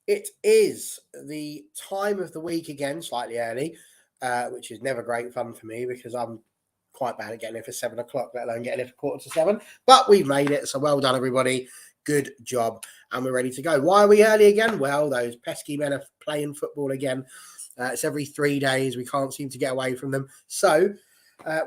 It is the time of the week again, slightly early, which is never great fun for me because I'm quite bad at getting here for 7 o'clock, let alone getting here for 6:45. But we've made it, so well done, everybody. Good job, and we're ready to go. Why are we early again? Well, those pesky men are playing football again. It's every 3 days. We can't seem to get away from them. So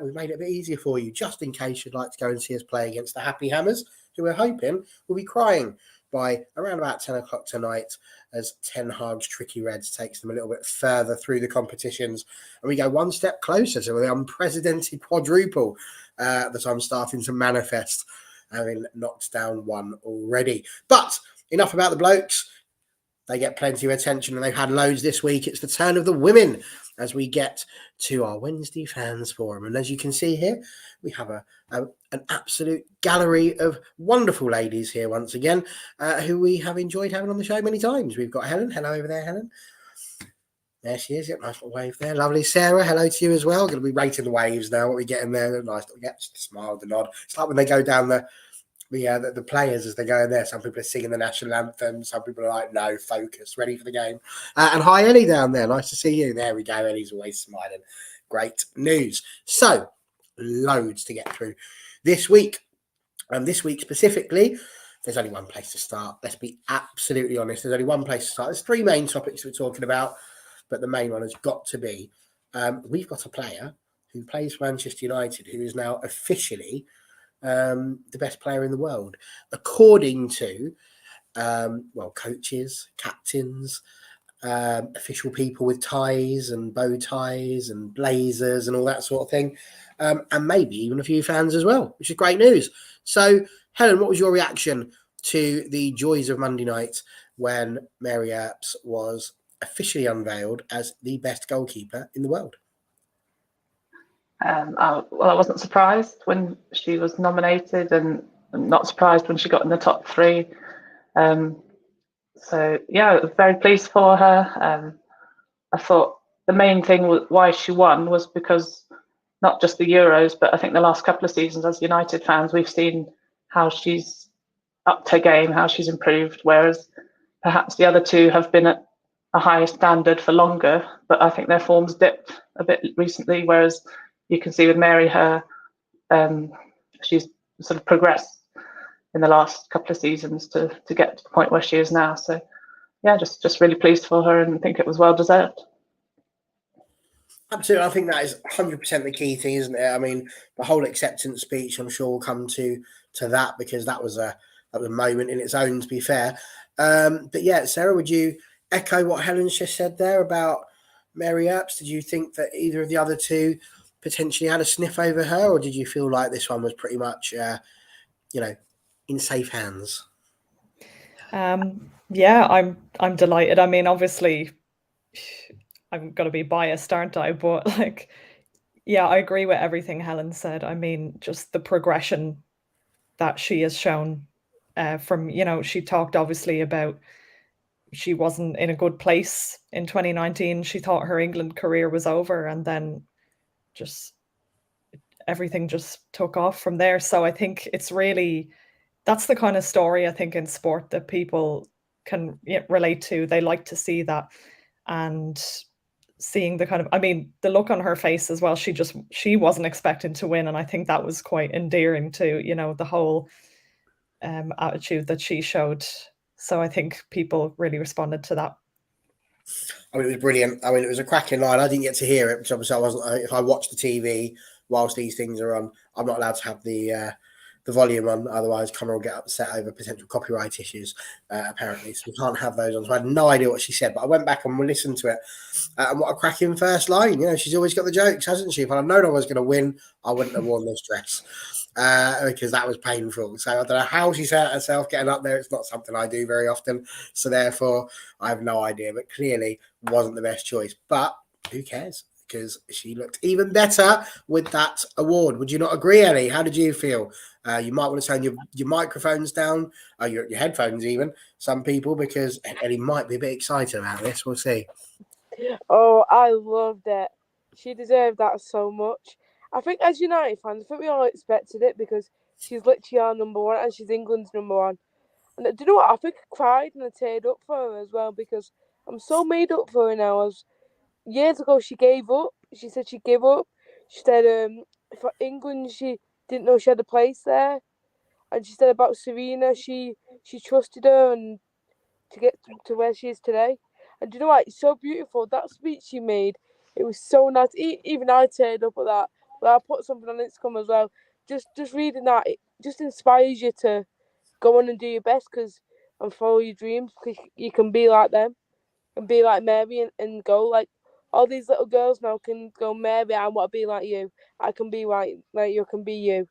we've made it a bit easier for you, just in case you'd like to go and see us play against the Happy Hammers, who we're hoping will be crying by around about 10 o'clock tonight as Ten Hag's Tricky Reds takes them a little bit further through the competitions. And we go one step closer to the unprecedented quadruple that I'm starting to manifest, having knocked down one already. But enough about the blokes. They get plenty of attention and they've had loads this week. It's the turn of the women as we get to our Wednesday fans forum. And as you can see here, we have an absolute gallery of wonderful ladies here once again, who we have enjoyed having on the show many times. We've got Helen. Hello over there, Helen. There she is. Yep, nice little wave there. Lovely. Sarah, hello to you as well. Going to be rating the waves now. What we get in there. Nice little just smile, the nod. It's like when they go down the players as they go in there. Some people are singing the national anthem. Some people are like, no, focus, ready for the game. And hi, Ellie down there. Nice to see you. There we go. Ellie's always smiling. Great news. So, loads to get through this week. And this week specifically, there's only one place to start. Let's be absolutely honest. There's only one place to start. There's three main topics we're talking about, but the main one has got to be, we've got a player who plays for Manchester United who is now officially the best player in the world, according to coaches, captains, official people with ties and bow ties and blazers and all that sort of thing, and maybe even a few fans as well, which is great news. So, Helen, what was your reaction to the joys of Monday night when Mary Earps was officially unveiled as the best goalkeeper in the world? I wasn't surprised when she was nominated, and not surprised when she got in the top three. So yeah, I was very pleased for her. I thought the main thing why she won was because not just the Euros, but I think the last couple of seasons as United fans, we've seen how she's upped her game, how she's improved, whereas perhaps the other two have been at a higher standard for longer, but I think their form's dipped a bit recently, whereas you can see with Mary, she's sort of progressed in the last couple of seasons to get to the point where she is now. So yeah, just really pleased for her and think it was well deserved. Absolutely. I think that is 100% the key thing, isn't it? I mean, the whole acceptance speech, I'm sure we'll come to that because that was a moment in its own, to be fair. But yeah, Sarah, would you echo what Helen's just said there about Mary Earps? Did you think that either of the other two potentially had a sniff over her, or did you feel like this one was pretty much, in safe hands? Yeah, I'm delighted. I mean, obviously, I'm gonna be biased, aren't I? But yeah, I agree with everything Helen said. I mean, just the progression that she has shown from, she talked obviously about she wasn't in a good place in 2019. She thought her England career was over, and then just everything just took off from there. So I think that's the kind of story I think in sport that people can relate to. They like to see that, and seeing the look on her face as well. She wasn't expecting to win, and I think that was quite endearing too. The whole attitude that she showed. So I think people really responded to that. I mean, it was brilliant. I mean, it was a cracking line. I didn't get to hear it because obviously I wasn't. If I watch the TV whilst these things are on, I'm not allowed to have the volume on. Otherwise, Connor will get upset over potential copyright issues. Apparently, so we can't have those on. So I had no idea what she said, but I went back and listened to it. And what a cracking first line! She's always got the jokes, hasn't she? If I'd known I was going to win, I wouldn't have worn this dress. Because that was painful. So I don't know how she set herself getting up there. It's not something I do very often. So therefore, I have no idea. But clearly wasn't the best choice. But who cares? Because she looked even better with that award. Would you not agree, Ellie? How did you feel? You might want to turn your microphones down, or your headphones even, some people, because Ellie might be a bit excited about this. We'll see. Oh, I loved it. She deserved that so much. I think as United fans, I think we all expected it because she's literally our number one and she's England's number one. And do you know what? I think I cried and I teared up for her as well because I'm so made up for her now. Years ago, she gave up. She said she gave up. She said for England, she didn't know she had a place there. And she said about Serena, she trusted her and to get to where she is today. And do you know what? It's so beautiful. That speech she made, it was so nice. Even I teared up at that. But I put something on Instagram as well. Just reading that, it just inspires you to go on and do your best and follow your dreams because you can be like them and be like Mary and go like all these little girls now can go, Mary, I want to be like you. I can be like you can be you.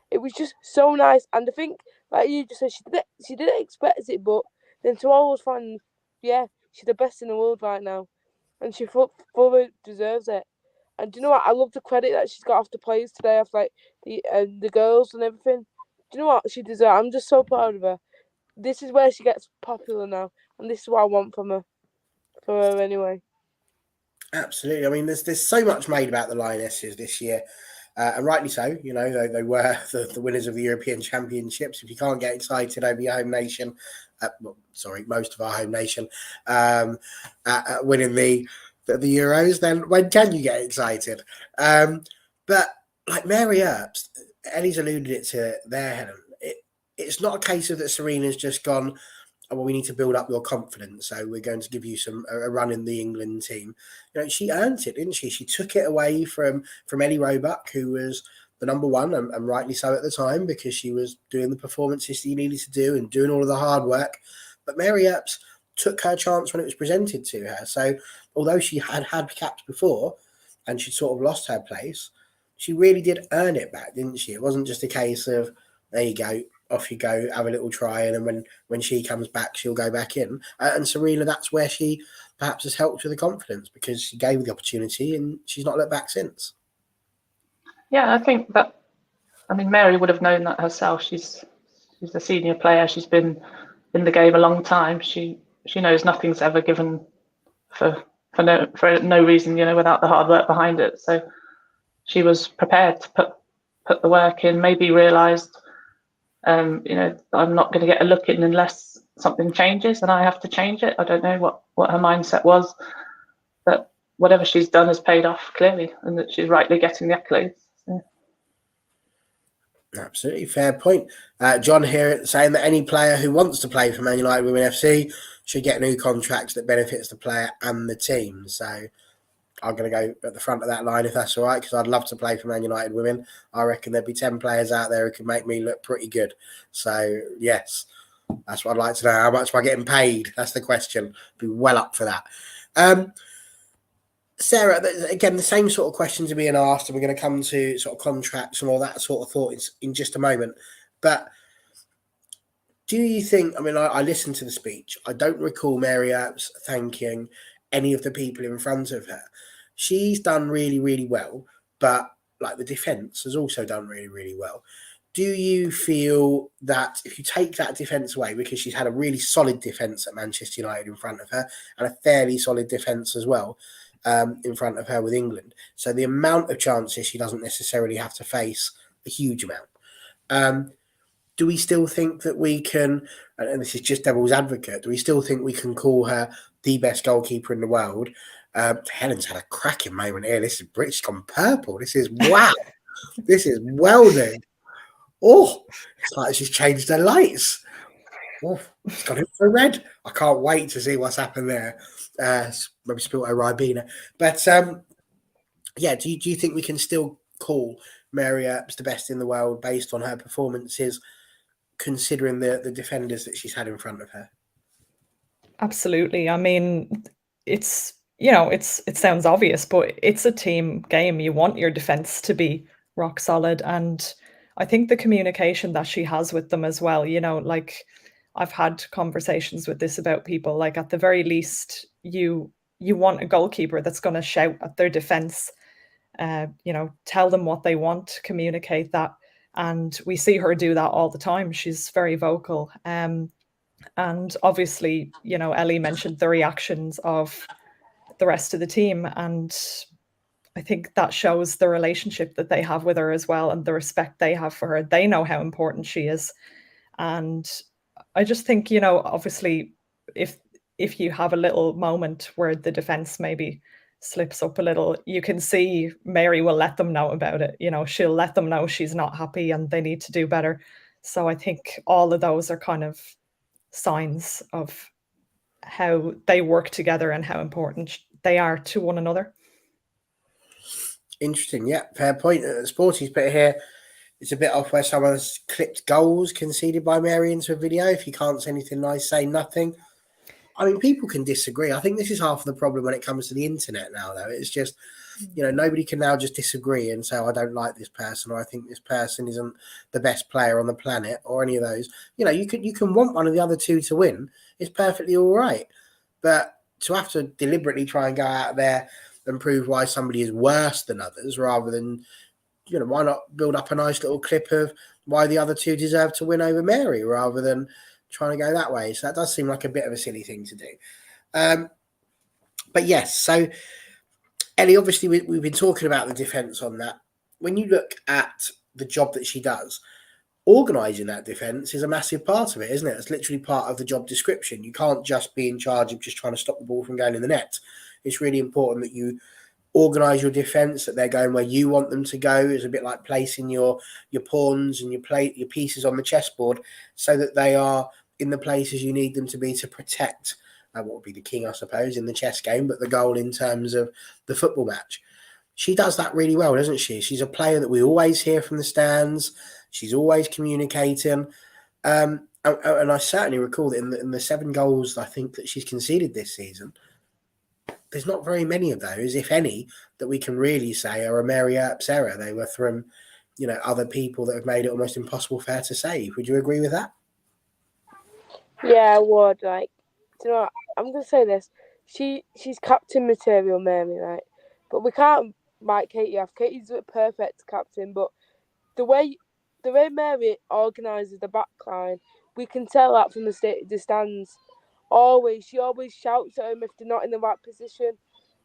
It was just so nice, and I think like you just said, she didn't expect it, but then to all those fans, yeah, she's the best in the world right now, and she fully deserves it. And do you know what? I love the credit that she's got off the players today, off like the girls and everything. Do you know what she deserves? I'm just so proud of her. This is where she gets popular now, and this is what I want from her. For her anyway. Absolutely. I mean, there's so much made about the Lionesses this year, and rightly so. You know, they were the winners of the European Championships. If you can't get excited over your home nation, most of our home nation, at winning the Euros, then when can you get excited? But like Mary Earps, Ellie's alluded it to there, Helen. It's not a case of that Serena's just gone, oh, well, we need to build up your confidence, so we're going to give you a run in the England team. You know, she earned it, didn't she? She took it away from Ellie Roebuck, who was the number one, and rightly so at the time, because she was doing the performances she needed to do and doing all of the hard work. But Mary Earps took her chance when it was presented to her. So although she had caps before and she'd sort of lost her place, she really did earn it back, didn't she? It wasn't just a case of, there you go, off you go, have a little try, and then when she comes back, she'll go back in. And Serena, that's where she perhaps has helped with the confidence, because she gave her the opportunity and she's not looked back since. Yeah, I think that, I mean, Mary would have known that herself. She's a senior player. She's been in the game a long time. She knows nothing's ever given for no reason, you know, without the hard work behind it. So she was prepared to put the work in, maybe realised, you know, I'm not going to get a look in unless something changes and I have to change it. I don't know what her mindset was, but whatever she's done has paid off clearly, and that she's rightly getting the accolades. So. Absolutely, fair point. John here saying that any player who wants to play for Man United Women FC should get new contracts that benefits the player and the team. So I'm going to go at the front of that line if that's all right, because I'd love to play for Man United Women. I reckon there'd be 10 players out there who could make me look pretty good. So, yes, that's what I'd like to know. How much am I getting paid? That's the question. Be well up for that. Sarah, again, the same sort of questions are being asked, and we're going to come to sort of contracts and all that sort of thought in just a moment. But do you think, I mean, I listened to the speech. I don't recall Mary Earps thanking any of the people in front of her. She's done really, really well, but like the defence has also done really, really well. Do you feel that if you take that defence away, because she's had a really solid defence at Manchester United in front of her and a fairly solid defence as well in front of her with England, so the amount of chances she doesn't necessarily have to face a huge amount. Do we still think that we can, and this is just devil's advocate, do we still think we can call her the best goalkeeper in the world? Helen's had a cracking moment here. This is British gone purple. This is wow. This is well done. Oh, it's like she's changed her lights. Oh, it's gone for red. I can't wait to see what's happened there. Maybe spilt her Ribena. But yeah, do you think we can still call Mary Earps the best in the world based on her performances, considering the defenders that she's had in front of her? Absolutely. I mean, it's, you know, it sounds obvious, but it's a team game. You want your defense to be rock solid. And I think the communication that she has with them as well, you know, like I've had conversations with this about people, like at the very least, you want a goalkeeper that's going to shout at their defense, you know, tell them what they want, communicate that. And we see her do that all the time. She's very vocal. And obviously, you know, Ellie mentioned the reactions of the rest of the team. And I think that shows the relationship that they have with her as well, and the respect they have for her. They know how important she is. And I just think, you know, obviously, if you have a little moment where the defense maybe slips up a little, you can see Mary will let them know about it. You know, she'll let them know she's not happy and they need to do better. So I think all of those are kind of signs of how they work together and how important they are to one another. Interesting. Yeah, fair point. Sporty's put here, it's a bit off where someone's clipped goals conceded by Mary into a video. If you can't say anything nice, say nothing. I mean, people can disagree. I think this is half of the problem when it comes to the internet now, though. It's just, you know, nobody can now just disagree and say, oh, I don't like this person, or I think this person isn't the best player on the planet, or any of those. You know, you can want one of the other two to win. It's perfectly all right. But to have to deliberately try and go out there and prove why somebody is worse than others, rather than, you know, why not build up a nice little clip of why the other two deserve to win over Mary, rather than trying to go that way. So that does seem like a bit of a silly thing to do. But yes, so Ellie, obviously we've been talking about the defence on that. When you look at the job that she does, organising that defence is a massive part of it, isn't it? It's literally part of the job description. You can't just be in charge of just trying to stop the ball from going in the net. It's really important that you organise your defence, that they're going where you want them to go. It's a bit like placing your pawns and your pieces on the chessboard so that they are in the places you need them to be to protect what would be the king, I suppose, in the chess game, but the goal in terms of the football match. She does that really well, doesn't she? She's a player that we always hear from the stands. She's always communicating. And I certainly recall that in the 7 goals, I think, that she's conceded this season, there's not very many of those, if any, that we can really say are a Mary Earps error. They were from, you know, other people that have made it almost impossible for her to save. Would you agree with that? Yeah, I would. Like, do you know what? I'm gonna say this. She's captain material, Mary, right? But we can't write Katie off. Katie's a perfect captain, but the way Mary organises the back line, we can tell that from the stands. She always shouts at them if they're not in the right position,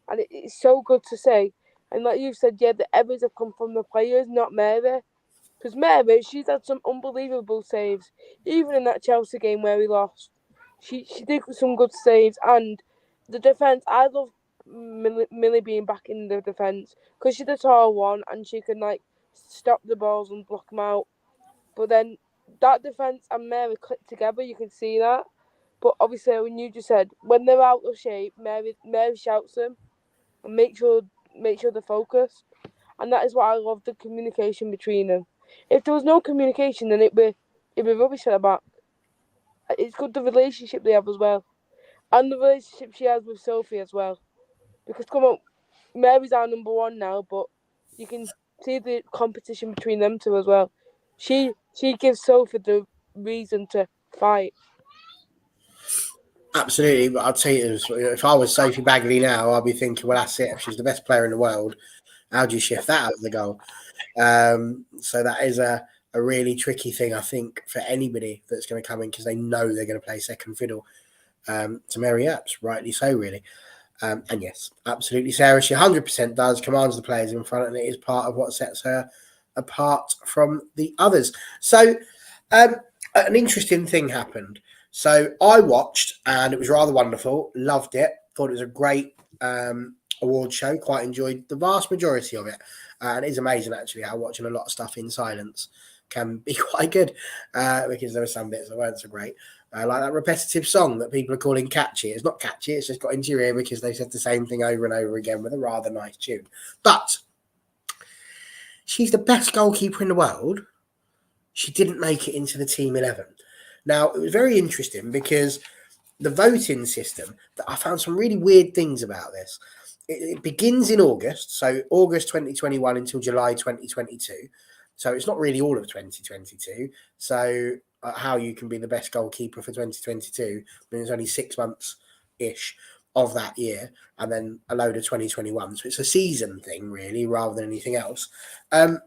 and it's so good to see. And like you said, yeah, the errors have come from the players, not Mary. Because Mary, she's had some unbelievable saves, even in that Chelsea game where we lost. She did some good saves, and the defence. I love Millie being back in the defence because she's the tall one and she can like stop the balls and block them out. But then that defence and Mary click together, you can see that. But obviously, when you just said when they're out of shape, Mary shouts them and make sure they're focused. And that is what I love, the communication between them. If there was no communication, then it'd be rubbish at the back. It's good the relationship they have as well, and the relationship she has with Sophie as well. Because come on, Mary's our number one now, but you can see the competition between them two as well. She gives Sophie the reason to fight. Absolutely, but I'd say if I was Sophie Bagley now, I'd be thinking, well, that's it. If she's the best player in the world, how do you shift that out of the goal? So that is a really tricky thing, I think, for anybody that's going to come in, because they know they're going to play second fiddle to Mary Earps, rightly so, really. And yes, absolutely, Sarah, she 100% does, commands the players in front, and it is part of what sets her apart from the others. So an interesting thing happened. So I watched, and it was rather wonderful, loved it, thought it was a great award show, quite enjoyed the vast majority of it. And it is amazing, actually, how watching a lot of stuff in silence can be quite good, because there were some bits that weren't so great. Like that repetitive song that people are calling catchy. It's not catchy, it's just got into your ear because they said the same thing over and over again with a rather nice tune. But she's the best goalkeeper in the world. She didn't make it into the team 11. Now, it was very interesting because the voting system, I found some really weird things about this. It begins in August, so August 2021 until July 2022. So it's not really all of 2022. So how you can be the best goalkeeper for 2022, I mean, it's only 6 months-ish of that year, and then a load of 2021. So it's a season thing, really, rather than anything else. And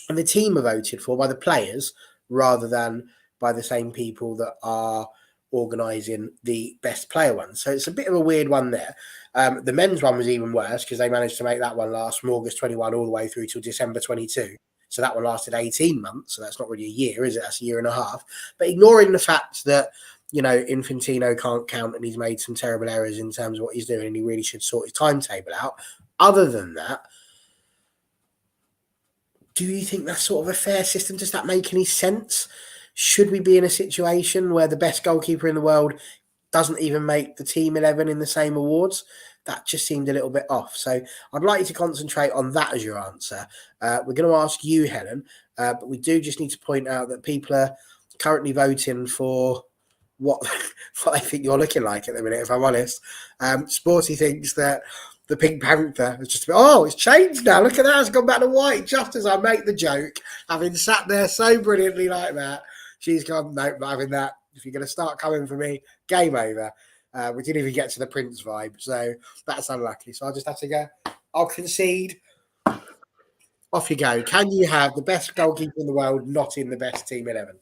the team are voted for by the players rather than by the same people that are organising the best player one. So it's a bit of a weird one there. The men's one was even worse because they managed to make that one last from August 21 all the way through till December 22. So that one lasted 18 months. So that's not really a year, is it? That's a year and a half. But ignoring the fact that, you know, Infantino can't count and he's made some terrible errors in terms of what he's doing and he really should sort his timetable out. Other than that, do you think that's sort of a fair system? Does that make any sense? Should we be in a situation where the best goalkeeper in the world doesn't even make the team 11 in the same awards? That just seemed a little bit off. So I'd like you to concentrate on that as your answer. We're going to ask you, Helen, but we do just need to point out that people are currently voting for what I think you're looking like at the minute, if I'm honest. Sporty thinks that the Pink Panther is just, it's changed now. Look at that. It's gone back to white just as I make the joke. Having sat there so brilliantly like that, she's gone, nope, not having that. If you're going to start coming for me, game over. We didn't even get to the Prince vibe, so that's unlucky. So I'll just have to go. I'll concede. Off you go. Can you have the best goalkeeper in the world not in the best team 11?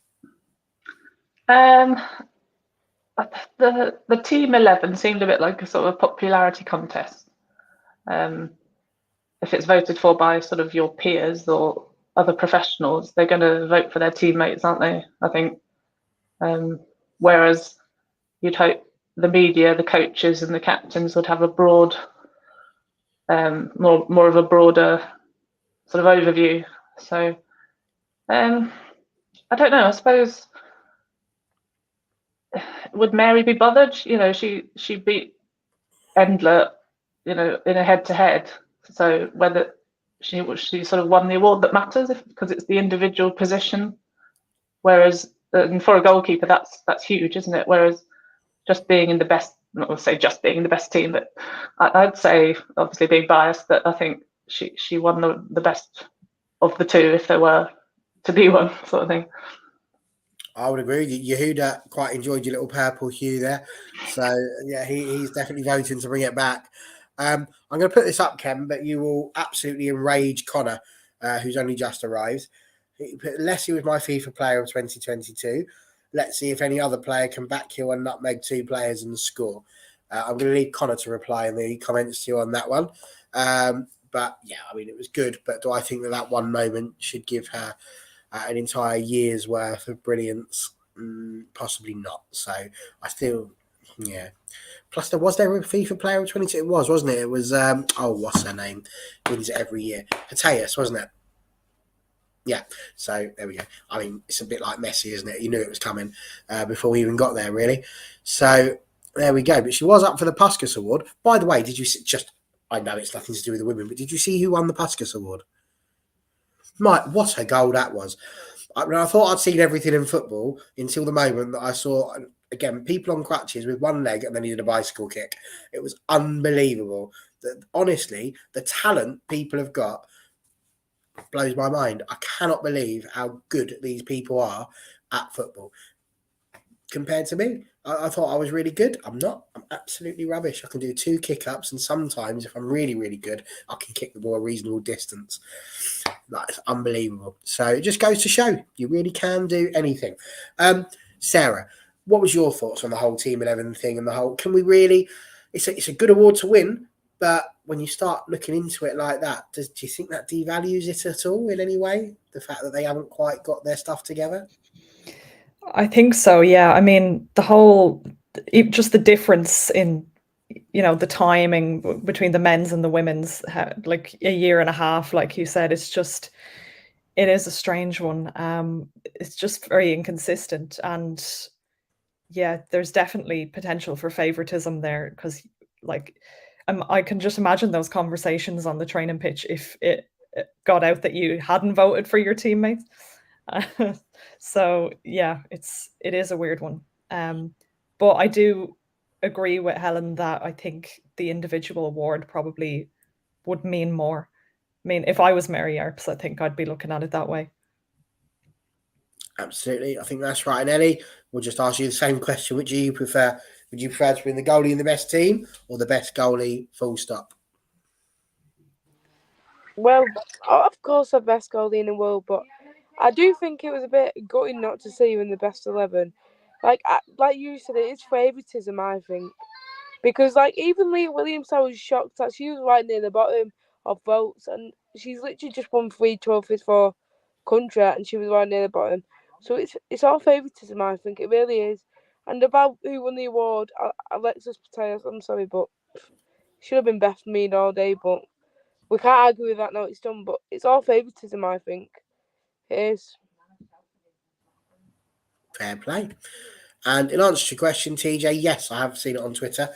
The team 11 seemed a bit like a sort of a popularity contest. If it's voted for by sort of your peers or other professionals, they're going to vote for their teammates, aren't they? I think. Whereas you'd hope the media, the coaches, and the captains would have a broad, more of a broader sort of overview. So, I don't know. I suppose, would Mary be bothered? You know, she beat Endler, you know, in a head-to-head. So whether she sort of won the award that matters, because it's the individual position. Whereas, and for a goalkeeper, that's huge, isn't it? Whereas just being in the best, not to say just being in the best team, but I'd say, obviously being biased, that I think she won the best of the two, if there were to be one, sort of thing. I would agree. Yehuda quite enjoyed your little purple hue there. So, yeah, he's definitely voting to bring it back. I'm going to put this up, Ken, but you will absolutely enrage Connor, who's only just arrived. Leslie was my FIFA player of 2022. Let's see if any other player can backhill and nutmeg two players and score. I'm going to leave Connor to reply in the comments to you on that one. But, yeah, I mean, it was good. But do I think that one moment should give her an entire year's worth of brilliance? Possibly not. So I still, yeah. Plus, was there a FIFA player of 22? It was, wasn't it? It was, what's her name? Wins it every year. Hateus, wasn't it? Yeah, so there we go. I mean, it's a bit like Messi, isn't it? You knew it was coming before we even got there, really. So there we go. But she was up for the Puskas Award. By the way, did you see, I know it's nothing to do with the women, but did you see who won the Puskas Award? Mike, what a goal that was. I thought I'd seen everything in football until the moment that I saw, again, people on crutches with one leg and then he did a bicycle kick. It was unbelievable. Honestly, the talent people have got blows my mind. I cannot believe how good these people are at football compared to me. I thought I was really good. I'm not. I'm absolutely rubbish. I can do 2 kick-ups, and sometimes if I'm really, really good, I can kick the ball a reasonable distance. That's unbelievable. So it just goes to show you really can do anything. Sarah, what was your thoughts on the whole Team 11 thing and the whole? Can we really? It's a good award to win. But when you start looking into it like that, do you think that devalues it at all in any way? The fact that they haven't quite got their stuff together? I think so, yeah. I mean, just the difference in, you know, the timing between the men's and the women's, like a year and a half, like you said, it is a strange one. It's just very inconsistent. And yeah, there's definitely potential for favoritism there because, like, I can just imagine those conversations on the training pitch if it got out that you hadn't voted for your teammates. So yeah, it is a weird one. But I do agree with Helen that I think the individual award probably would mean more. I mean, if I was Mary Earps, I think I'd be looking at it that way. Absolutely. I think that's right. And Ellie, we'll just ask you the same question. Which do you prefer? Would you prefer to win the goalie in the best team or the best goalie full stop? Well, of course, the best goalie in the world, but I do think it was a bit gutting not to see you in the best 11. Like you said, it is favouritism, I think. Because, like, even Leah Williams, I was shocked that she was right near the bottom of votes, and she's literally just won 3 trophies for country, and she was right near the bottom. So it's all favouritism, I think. It really is. And about who won the award, Alexis Putellas, I'm sorry, but should have been Beth Mead all day, but we can't argue with that now, it's done. But it's all favouritism, I think. It is. Fair play. And in answer to your question, TJ, yes, I have seen it on Twitter.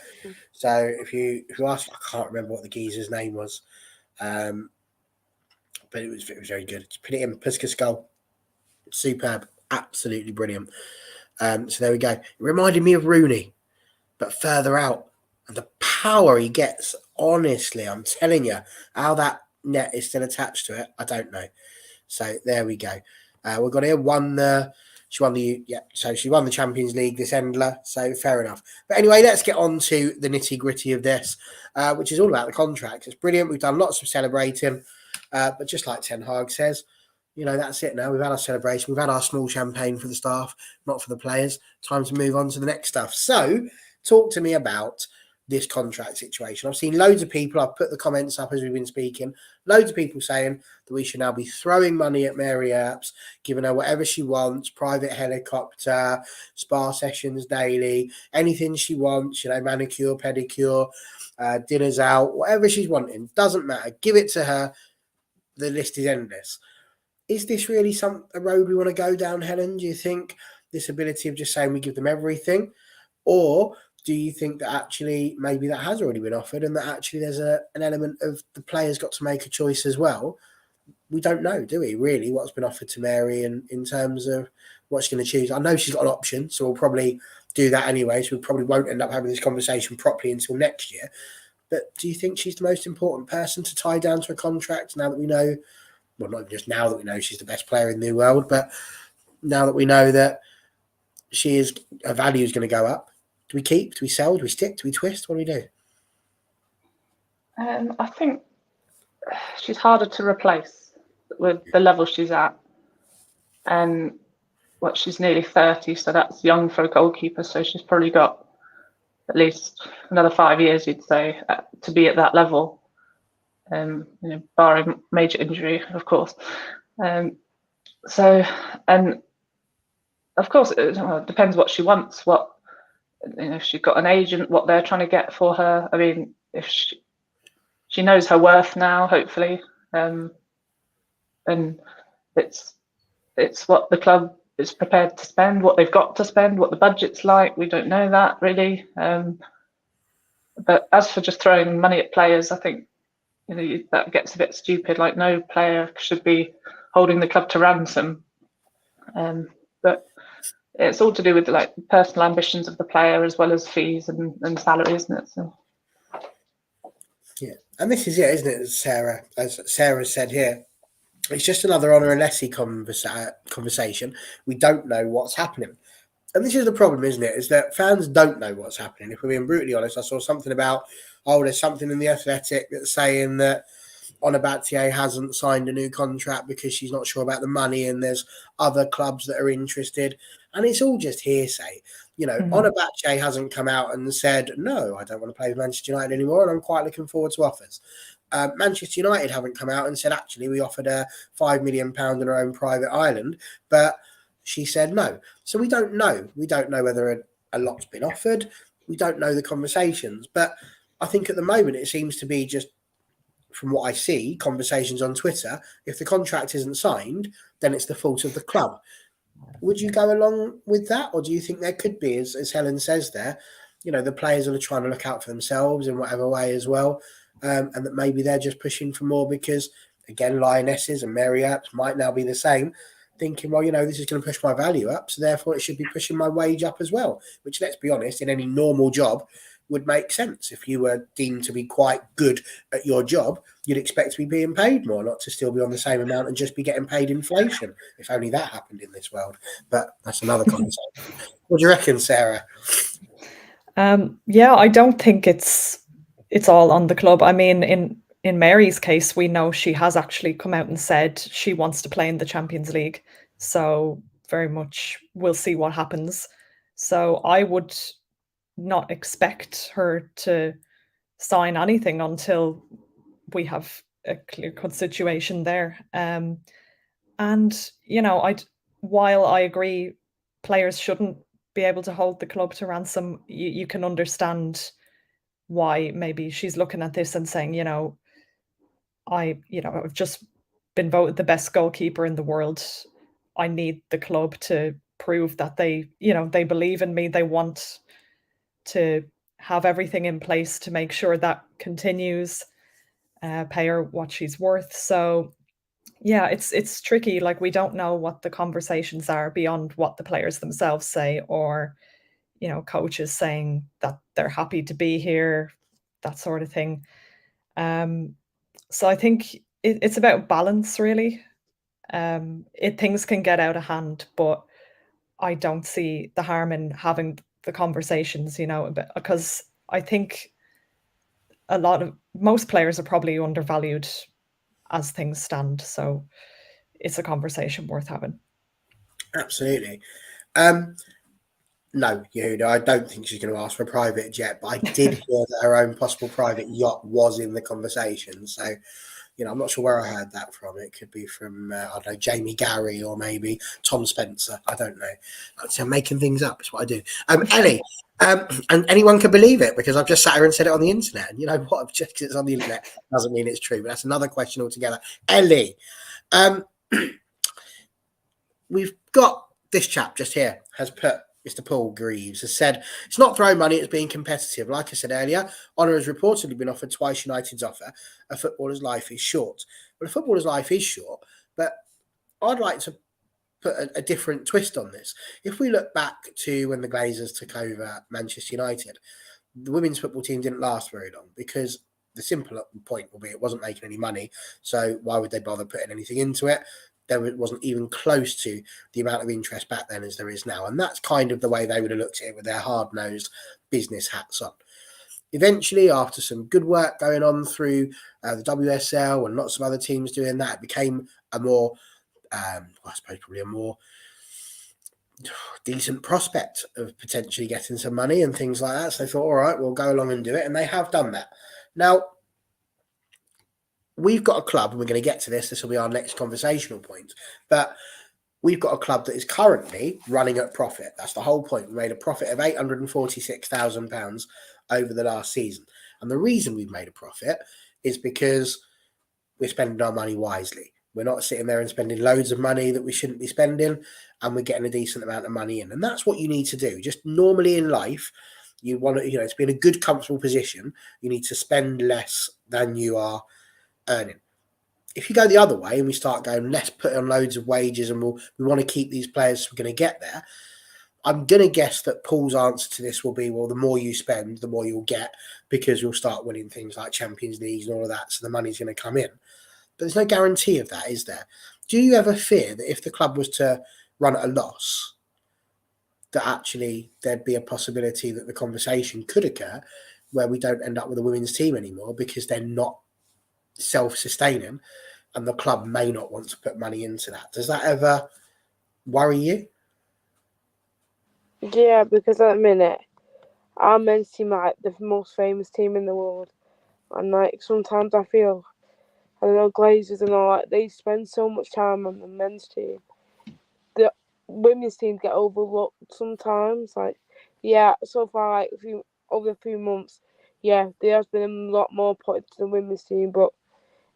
So if you ask, I can't remember what the geezer's name was, but it was very good. Just put it in, Pliska's goal, superb, absolutely brilliant. So there we go. It reminded me of Rooney, but further out, and the power he gets. Honestly, I'm telling you, how that net is still attached to it, I don't know. So there we go. We've got here she won the Champions League, this Endler, so fair enough. But anyway, let's get on to the nitty-gritty of this, which is all about the contract. It's brilliant. We've done lots of celebrating, but just like Ten Hag says, that's it now. We've had our celebration. We've had our small champagne for the staff, not for the players. Time to move on to the next stuff. So talk to me about this contract situation. I've seen loads of people, I've put the comments up as we've been speaking, loads of people saying that we should now be throwing money at Mary Earps, giving her whatever she wants, private helicopter, spa sessions daily, anything she wants, manicure, pedicure, dinners out, whatever she's wanting, doesn't matter. Give it to her. The list is endless. Is this really a road we want to go down, Helen? Do you think this ability of just saying we give them everything? Or do you think that actually maybe that has already been offered and that actually there's an element of the players got to make a choice as well? We don't know, do we, really, what's been offered to Mary in terms of what she's going to choose? I know she's got an option, so we'll probably do that anyway, so we probably won't end up having this conversation properly until next year. But do you think she's the most important person to tie down to a contract now that we know, well, not just now that we know she's the best player in the world, but now that we know that her value is going to go up? Do we keep? Do we sell? Do we stick? Do we twist? What do we do? I think she's harder to replace with the level she's at. And she's nearly 30, so that's young for a goalkeeper. So she's probably got at least another 5 years, you'd say, to be at that level. Barring major injury, of course. And of course, it depends what she wants. If she's got an agent, what they're trying to get for her. I mean, if she knows her worth now, hopefully, and it's what the club is prepared to spend, what they've got to spend, what the budget's like. We don't know that really. But as for just throwing money at players, I think that gets a bit stupid. Like, no player should be holding the club to ransom. But it's all to do with like personal ambitions of the player as well as fees and salary, isn't it? So. Yeah, and this is it, isn't it, Sarah? As Sarah said here, it's just another Honor and Lessie conversation. We don't know what's happening. And this is the problem, isn't it? Is that fans don't know what's happening. If we're being brutally honest, I saw something about, there's something in the Athletic that's saying that Onabatie hasn't signed a new contract because she's not sure about the money and there's other clubs that are interested. And it's all just hearsay. Onabatie hasn't come out and said, no, I don't want to play with Manchester United anymore and I'm quite looking forward to offers. Manchester United haven't come out and said, actually, we offered her £5 million in her own private island, but she said no. So we don't know. We don't know whether a lot's been offered. We don't know the conversations. But I think at the moment it seems to be just, from what I see, conversations on Twitter. If the contract isn't signed, then it's the fault of the club. Would you go along with that? Or do you think there could be, as Helen says there, the players are trying to look out for themselves in whatever way as well, and that maybe they're just pushing for more because, again, Lionesses and Mary Earps might now be the same, thinking, well, this is going to push my value up, so therefore it should be pushing my wage up as well, which, let's be honest, in any normal job would make sense. If you were deemed to be quite good at your job, you'd expect to be being paid more, not to still be on the same amount and just be getting paid inflation. If only that happened in this world. But that's another conversation. What do you reckon, Sarah? Yeah, I don't think it's all on the club. I mean, in Mary's case, we know she has actually come out and said she wants to play in the Champions League. So very much we'll see what happens. So I would not expect her to sign anything until we have a clear-cut situation there. And, you know, while I agree players shouldn't be able to hold the club to ransom, you can understand why maybe she's looking at this and saying, I've just been voted the best goalkeeper in the world. I need the club to prove that they believe in me. They want to have everything in place to make sure that continues, pay her what she's worth. So yeah, it's tricky. Like, we don't know what the conversations are beyond what the players themselves say, or, coaches saying that they're happy to be here, that sort of thing. So I think it's about balance, really. Things can get out of hand, but I don't see the harm in having the conversations, because I think most players are probably undervalued as things stand. So it's a conversation worth having. Absolutely. No, Yehuda, I don't think she's going to ask for a private jet, but I did hear that her own possible private yacht was in the conversation. So, I'm not sure where I heard that from. It could be from, I don't know, Jamie Gary or maybe Tom Spencer. I don't know. So I'm making things up. It's what I do. Ellie, and anyone can believe it because I've just sat here and said it on the internet. And you know what? Just because it's on the internet doesn't mean it's true. But that's another question altogether. Ellie, we've got this chap just here has put, Mr. Paul Greaves has said, it's not throwing money, it's being competitive. Like I said earlier, Honour has reportedly been offered twice United's offer. A footballer's life is short. Well, a footballer's life is short, but I'd like to put a different twist on this. If we look back to when the Glazers took over Manchester United, the women's football team didn't last very long because the simple point will be it wasn't making any money. So why would they bother putting anything into it? There wasn't even close to the amount of interest back then as there is now. And that's kind of the way they would have looked at it with their hard-nosed business hats on. Eventually, after some good work going on through the WSL and lots of other teams doing that, it became a more, I suppose probably a more decent prospect of potentially getting some money and things like that. So they thought, all right, we'll go along and do it. And they have done that. Now, we've got a club, and we're going to get to this. This will be our next conversational point. But we've got a club that is currently running at profit. That's the whole point. We made a profit of £846,000 over the last season. And the reason we've made a profit is because we're spending our money wisely. We're not sitting there and spending loads of money that we shouldn't be spending, and we're getting a decent amount of money in. And that's what you need to do. Just normally in life, you want to, to be in a good, comfortable position, you need to spend less than you are earning. If you go the other way and we start going, let's put on loads of wages and we want to keep these players, so we're going to get there. I'm going to guess that Paul's answer to this will be, well, the more you spend, the more you'll get, because you'll start winning things like Champions Leagues and all of that. So the money's going to come in. But there's no guarantee of that, is there? Do you ever fear that if the club was to run at a loss, that actually there'd be a possibility that the conversation could occur where we don't end up with a women's team anymore because they're not self-sustaining and the club may not want to put money into that? Does that ever worry you? Yeah, because at the minute, our men's team are like the most famous team in the world. And like sometimes I feel, I don't know, Glazers and all that, they spend so much time on the men's team. The women's team get overlooked sometimes. Like, yeah, so far, like over a few months, yeah, there has been a lot more put into the women's team, but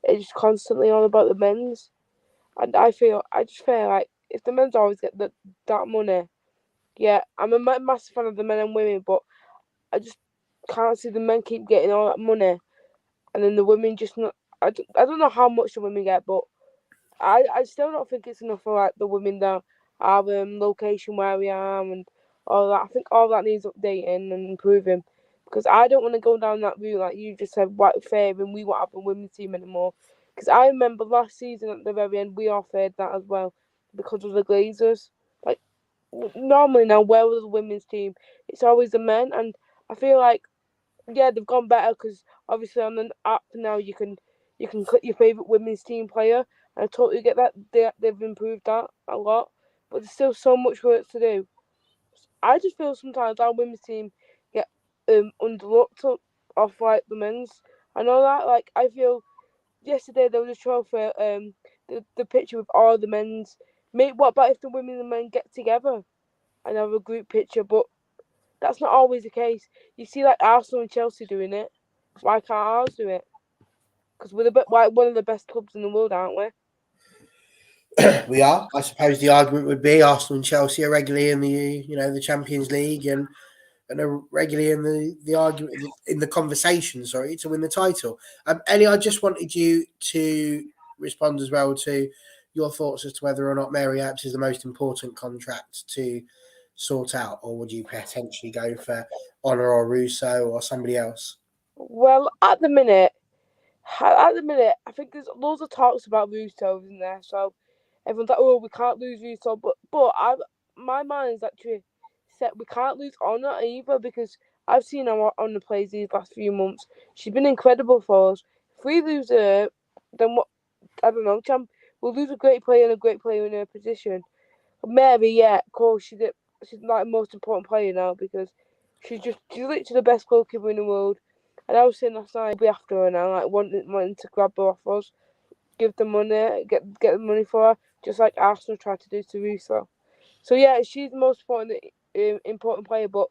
it's constantly all about the men's. And I just feel like if the men's always get that money, yeah, I'm a massive fan of the men and women, but I just can't see the men keep getting all that money, and then the women just not. I don't know how much the women get, but I still don't think it's enough for like the women that our location where we are and all that. I think all that needs updating and improving, because I don't want to go down that route like you just said, white fair, and we won't have a women's team anymore. Because I remember last season at the very end we all feared that as well because of the Glazers. Like normally now, where was the women's team? It's always the men, and I feel like yeah they've gone better because obviously on the app now you can click your favorite women's team player. I totally get that they've improved that a lot, but there's still so much work to do. I just feel sometimes our women's team get underlooked off like the men's. I know that. Like I feel yesterday there was a trophy. the picture with all the men's. What about if the women and men get together and have a group picture? But that's not always the case. You see, like Arsenal and Chelsea doing it. Why can't ours do it? Because we're one of the best clubs in the world, aren't we? We are. I suppose the argument would be Arsenal and Chelsea are regularly in the Champions League and are regularly in the argument in the conversation. Sorry, to win the title. Ellie, I just wanted you to respond as well to your thoughts as to whether or not Mary Earps is the most important contract to sort out, or would you potentially go for Honor or Russo or somebody else? Well, at the minute, I think there's loads of talks about Russo, isn't there? So everyone's like, "Oh, we can't lose Russo," but my mind's actually set. We can't lose Honor either, because I've seen her on the plays these last few months. She's been incredible for us. If we lose her, then what? I don't know, champ. We'll lose a great player and a great player in her position. But Mary, yeah, of course, she's like the most important player now, because she's literally the best goalkeeper in the world. And I was saying last night, we'll be after her now, like wanting to grab her off us, give the money, get the money for her, just like Arsenal tried to do to Russo. So yeah, she's the most important player, but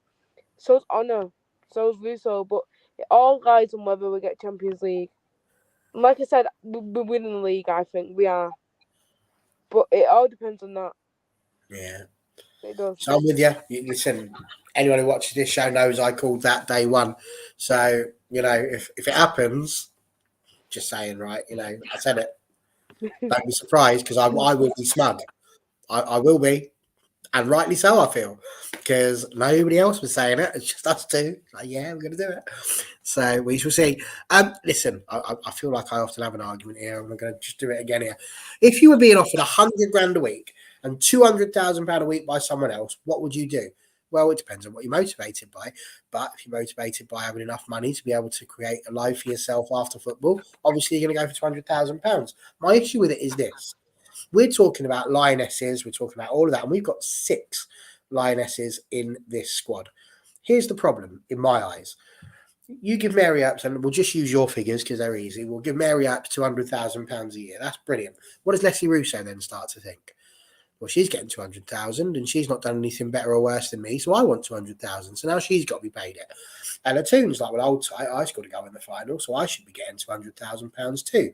so's Honor, so's Russo. But it all lies on whether we get Champions League. And like I said, we're winning the league. I think we are, but it all depends on that. Yeah. It does. So I'm with you. Listen, anyone who watches this show knows I called that day one. So, if it happens, just saying, right, I said it. Don't be surprised, because I will be smug. I will be. And rightly so, I feel, because nobody else was saying it. It's just us two. Like, yeah, we're going to do it. So we shall see. Listen, I feel like I often have an argument here, and we're going to just do it again here. If you were being offered $100,000 a week and £200,000 a week by someone else, what would you do? Well, it depends on what you're motivated by. But if you're motivated by having enough money to be able to create a life for yourself after football, obviously you're going to go for £200,000. My issue with it is this. We're talking about lionesses, we're talking about all of that, and we've got 6 lionesses in this squad. Here's the problem, in my eyes. You give Mary Earps, and we'll just use your figures because they're easy. We'll give Mary Earps £200,000 a year. That's brilliant. What does Leslie Russo then start to think? Well, she's getting 200,000 and she's not done anything better or worse than me, so I want 200,000. So now she's got to be paid it. And Atoon's like, well, old tight, I just got to go in the final, so I should be getting £200,000 too.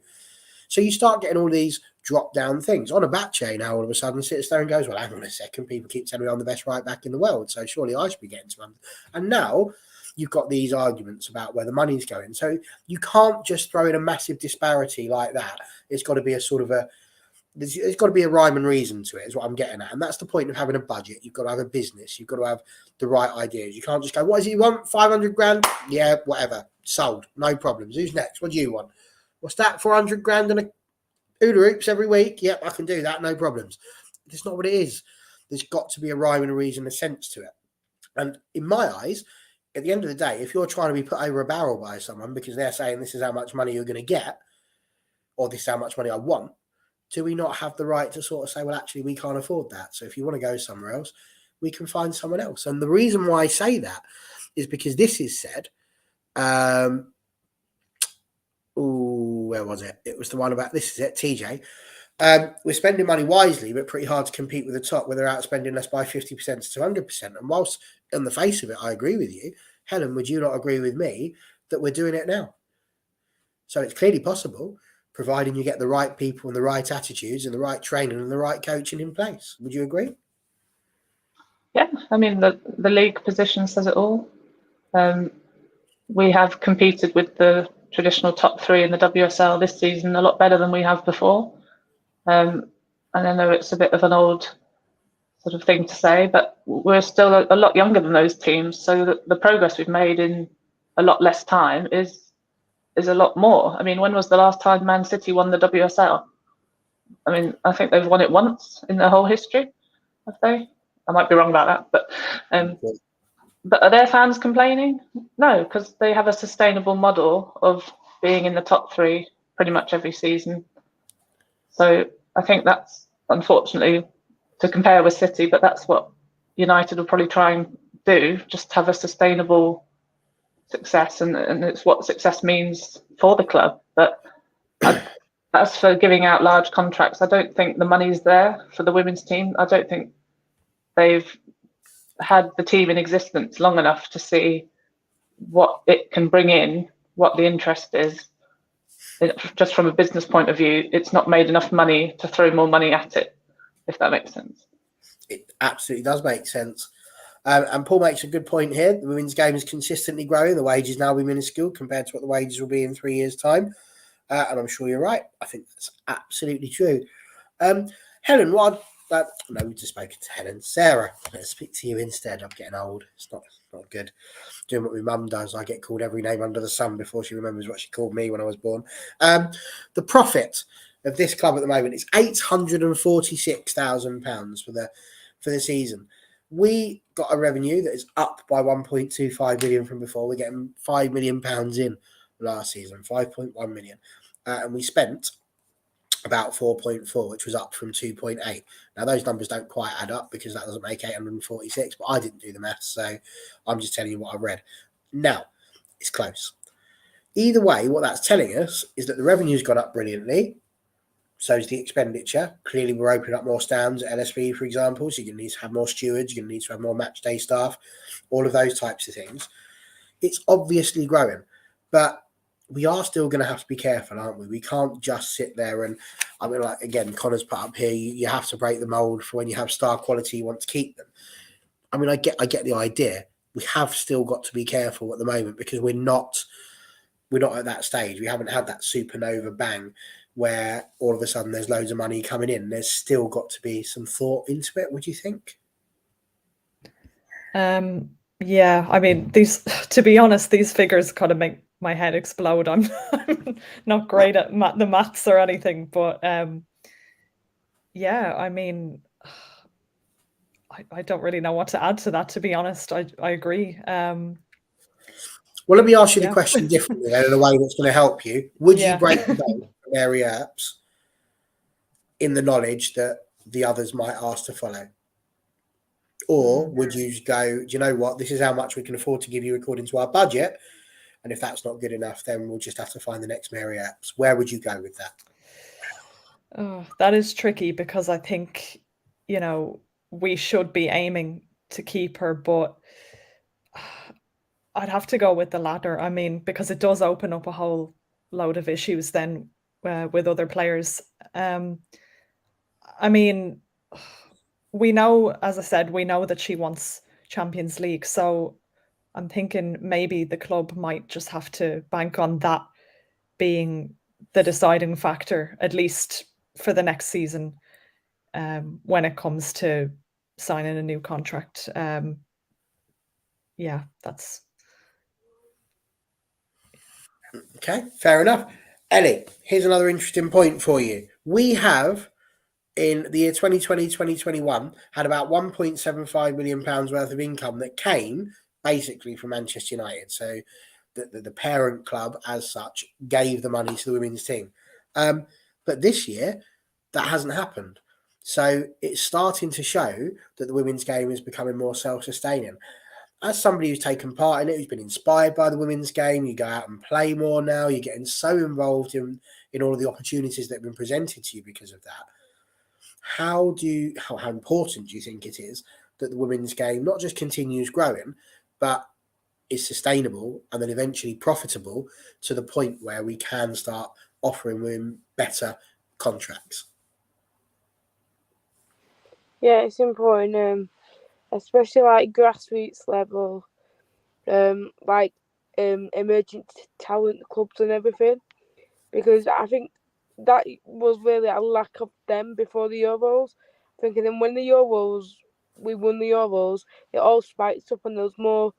So you start getting all these drop-down things. On a back chain now all of a sudden sits there and goes, well, hang on a second, people keep telling me I'm the best right back in the world, so surely I should be getting 200. And now you've got these arguments about where the money's going. So you can't just throw in a massive disparity like that. It's got to be there's got to be a rhyme and reason to it, is what I'm getting at. And that's the point of having a budget. You've got to have a business. You've got to have the right ideas. You can't just go, what is it you want? 500 grand? Yeah, whatever. Sold. No problems. Who's next? What do you want? What's that? 400 grand and a hula hoops every week? Yep, I can do that. No problems. That's not what it is. There's got to be a rhyme and a reason, a sense to it. And in my eyes, at the end of the day, if you're trying to be put over a barrel by someone because they're saying this is how much money you're going to get, or this is how much money I want, do we not have the right to sort of say, well, actually, we can't afford that. So if you want to go somewhere else, we can find someone else. And the reason why I say that is because this is said, where was it? It was the one about, this is it, TJ. We're spending money wisely, but pretty hard to compete with the top where they're outspending us by 50% to 200%. And whilst on the face of it, I agree with you, Helen, would you not agree with me that we're doing it now? So it's clearly possible, providing you get the right people and the right attitudes and the right training and the right coaching in place. Would you agree? Yeah, I mean, the league position says it all. We have competed with the traditional top 3 in the WSL this season a lot better than we have before. And I know it's a bit of an old sort of thing to say, but we're still a lot younger than those teams. So the progress we've made in a lot less time is a lot more. I mean, when was the last time Man City won the WSL? I mean, I think they've won it once in their whole history, have they? I might be wrong about that, but are their fans complaining? No, because they have a sustainable model of being in the top 3 pretty much every season. So I think that's, unfortunately, to compare with City, but that's what United will probably try and do, just have a sustainable success, and it's what success means for the club. But I as for giving out large contracts, I don't think the money's there for the women's team. I don't think they've had the team in existence long enough to see what it can bring in, what the interest is. Just from a business point of view, it's not made enough money to throw more money at it, if that makes sense. It absolutely does make sense. And Paul makes a good point here. The women's game is consistently growing. The wages now will be minuscule compared to what the wages will be in 3 years' time. And I'm sure you're right. I think that's absolutely true. Helen, no, we've just spoken to Helen. Sarah, let's speak to you instead. I'm getting old. It's not good. Doing what my mum does. I get called every name under the sun before she remembers what she called me when I was born. The profit of this club at the moment is £846,000 for the season. We got a revenue that is up by 1.25 million from before. We're getting £5 million in last season, 5.1 million. And we spent about 4.4, which was up from 2.8. Now, those numbers don't quite add up because that doesn't make 846, but I didn't do the maths, so I'm just telling you what I've read. Now, it's close. Either way, what that's telling us is that the revenue's gone up brilliantly. So is the expenditure. Clearly, we're opening up more stands at LSB, for example. So you're going to need to have more stewards. You're going to need to have more match day staff, all of those types of things. It's obviously growing, but we are still going to have to be careful, aren't we? We can't just sit there and, I mean, like, again, Connor's put up here, you have to break the mold for when you have star quality, you want to keep them. I mean, I get the idea. We have still got to be careful at the moment because we're not at that stage. We haven't had that supernova bang where all of a sudden there's loads of money coming in. There's still got to be some thought into it. What do you think? Yeah, I mean, to be honest, these figures kind of make my head explode. I'm not great at the maths or anything, but yeah, I mean, I don't really know what to add to that, to be honest. I agree. Well, let me ask you the question differently in a way that's going to help you. Would you break the bank for Mary Earps in the knowledge that the others might ask to follow? Or would you go, do you know what, this is how much we can afford to give you according to our budget, and if that's not good enough, then we'll just have to find the next Mary Earps? Where would you go with that? Oh, that is tricky because I think, we should be aiming to keep her, but I'd have to go with the latter. I mean, because it does open up a whole load of issues then with other players. I mean, we know, as I said, we know that she wants Champions League. So I'm thinking maybe the club might just have to bank on that being the deciding factor, at least for the next season, when it comes to signing a new contract. Yeah, that's... Okay, fair enough. Ellie, here's another interesting point for you. We have, in the year 2020-2021, had about £1.75 million worth of income that came basically from Manchester United. So the parent club, as such, gave the money to the women's team. But this year, that hasn't happened. So it's starting to show that the women's game is becoming more self-sustaining. As somebody who's taken part in it, who's been inspired by the women's game, you go out and play more now, you're getting so involved in all of the opportunities that have been presented to you because of that. How important do you think it is that the women's game not just continues growing, but is sustainable and then eventually profitable to the point where we can start offering women better contracts? Yeah, it's important, especially like grassroots level, emerging talent clubs and everything, because I think that was really a lack of them before the Euros. Thinking then when we won the Euros, it all spiked up and there was more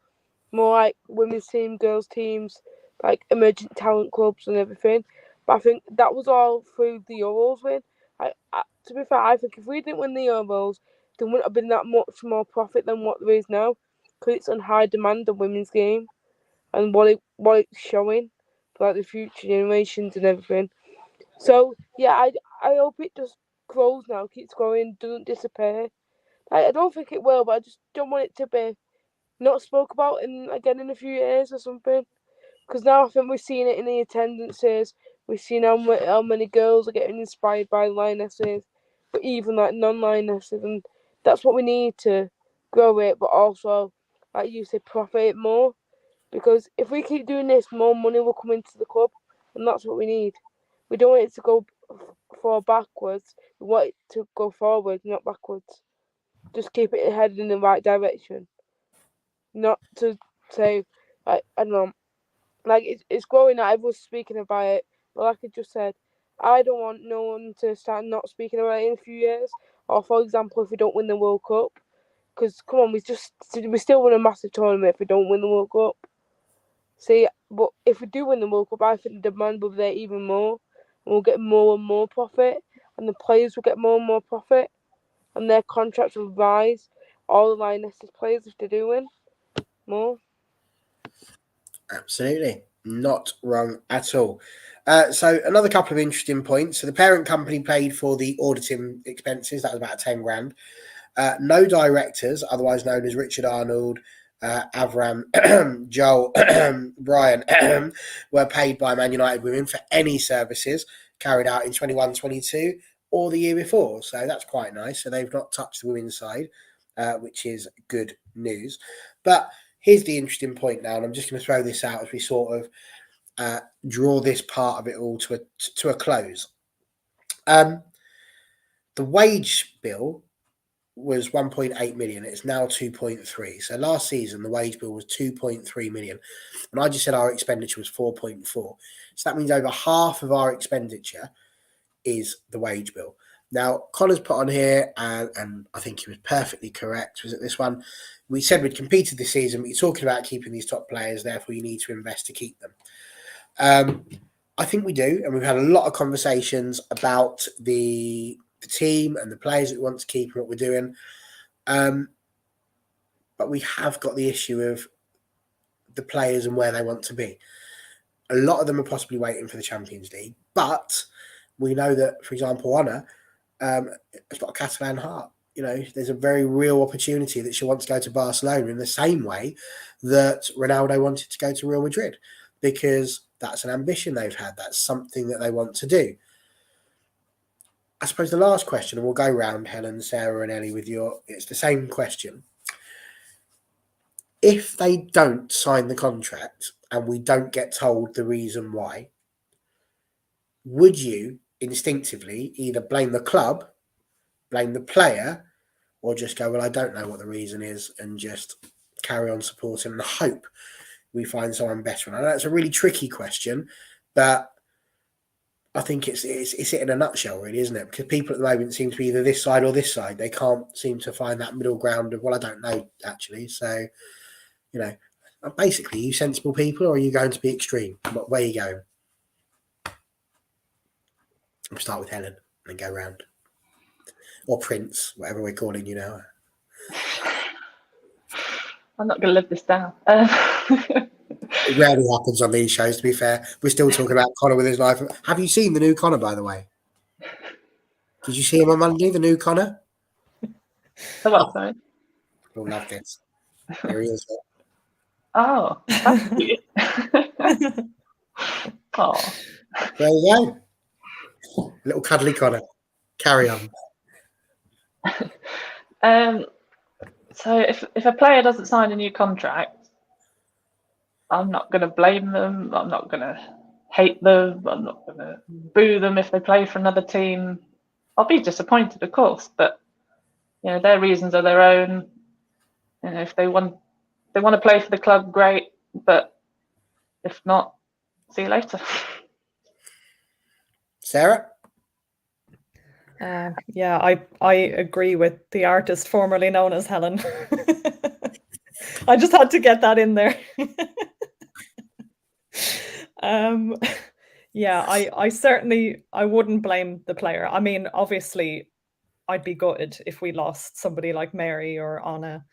like women's team, girls teams, like emerging talent clubs and everything. But I think that was all through the Euros win. To be fair, I think if we didn't win the Euros, there wouldn't have been that much more profit than what there is now, because it's on high demand, the women's game, and what it's showing for like the future generations and everything. So yeah, I hope it just grows now, keeps growing, doesn't disappear. I don't think it will, but I just don't want it to be not spoke about again in a few years or something. Because now I think we're seeing it in the attendances, We've seen how many girls are getting inspired by lionesses, but even like non-lionesses, and that's what we need to grow it, but also, like you said, profit it more. Because if we keep doing this, more money will come into the club, and that's what we need. We don't want it to go fall backwards. We want it to go forward, not backwards. Just keep it headed in the right direction. Not to say, like, I don't know, like it's growing out. Everyone's speaking about it, but like I just said, I don't want no one to start not speaking about it in a few years. Or for example, if we don't win the World Cup, because come on, we still win a massive tournament if we don't win the World Cup. See, but if we do win the World Cup, I think the demand will be there even more, and we'll get more and more profit, and the players will get more and more profit, and their contracts will rise. All the Lionesses players, if they're doing more. Absolutely. Not wrong at all. So another couple of interesting points. So the parent company paid for the auditing expenses. That was about 10 grand. No directors, otherwise known as Richard Arnold, Avram, Joel, Brian, were paid by Man United Women for any services carried out in 21-22 or the year before. So that's quite nice. So they've not touched the women's side, which is good news. But here's the interesting point now, and I'm just going to throw this out as we sort of draw this part of it all to a close. The wage bill was 1.8 million. It's now 2.3. So last season, the wage bill was 2.3 million. And I just said our expenditure was 4.4. So that means over half of our expenditure is the wage bill. Now, Connor's put on here, and I think he was perfectly correct. Was it this one? We said we'd competed this season, but you're talking about keeping these top players, therefore you need to invest to keep them. I think we do, and we've had a lot of conversations about the team and the players that we want to keep and what we're doing. But we have got the issue of the players and where they want to be. A lot of them are possibly waiting for the Champions League, but we know that, for example, Honor has got a Catalan heart. You know, there's a very real opportunity that she wants to go to Barcelona in the same way that Ronaldo wanted to go to Real Madrid, because that's an ambition they've had. That's something that they want to do. I suppose the last question, and we'll go round, Helen, Sarah and Ellie, with it's the same question. If they don't sign the contract and we don't get told the reason why, would you instinctively either blame the club, blame the player, or just go, well, I don't know what the reason is, and just carry on supporting and hope we find someone better? And I know it's a really tricky question, but I think it's it in a nutshell, really, isn't it? Because people at the moment seem to be either this side or this side. They can't seem to find that middle ground of, well, I don't know, actually. So, you know, basically, are you sensible people, or are you going to be extreme? Where are you going? We'll start with Helen and then go round. Or Prince, whatever we're calling you now. I'm not going to live this down. It rarely happens on these shows, to be fair. We're still talking about Connor with his life. Have you seen the new Connor, by the way? Did you see him on Monday, the new Connor? So what, sorry? We'll love this. There he is. Oh, that's cute. Oh. There you go. Little cuddly Connor. Carry on. So if a player doesn't sign a new contract, I'm not going to blame them. I'm not going to hate them. I'm not going to boo them if they play for another team. I'll be disappointed, of course, but you know, their reasons are their own. You know, if they want to play for the club, great. But if not, see you later. Sarah? Yeah, I agree with the artist formerly known as Helen. I just had to get that in there. Yeah, I certainly wouldn't blame the player. I mean, obviously, I'd be gutted if we lost somebody like Mary or Anna.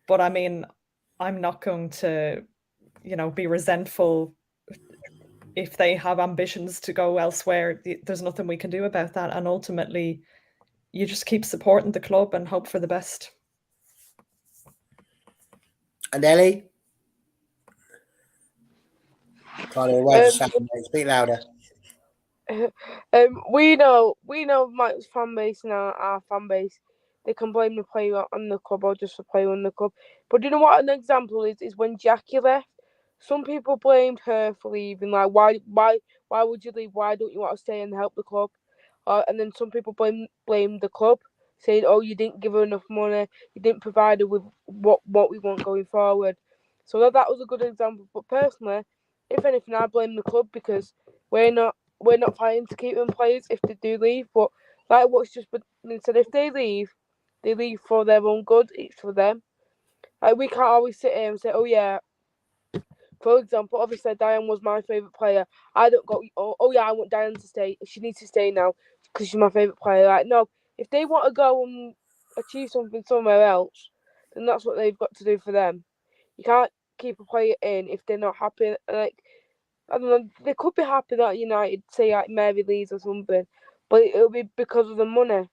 But I mean, I'm not going to, you know, be resentful if they have ambitions to go elsewhere. There's nothing we can do about that. And ultimately, you just keep supporting the club and hope for the best. And Ellie? Can't hear a word you're saying, mate. Speak louder. We know Mike's fan base and our fan base. They can blame the player on the club or just the player on the club. But you know what an example is when Jackie left. Some people blamed her for leaving. Like, why would you leave? Why don't you want to stay and help the club? And then some people blame the club, saying, "Oh, you didn't give her enough money. You didn't provide her with what we want going forward." So that was a good example. But personally, if anything, I blame the club because we're not fighting to keep them players if they do leave. But like what's just been said, if they leave for their own good. It's for them. Like, we can't always sit here and say, "Oh yeah." For example, obviously Diane was my favourite player. I don't go, oh yeah, I want Diane to stay. She needs to stay now because she's my favourite player. Like, no, if they want to go and achieve something somewhere else, then that's what they've got to do for them. You can't keep a player in if they're not happy. Like, I don't know, they could be happy that United, say like Mary leaves or something, but it'll be because of the money.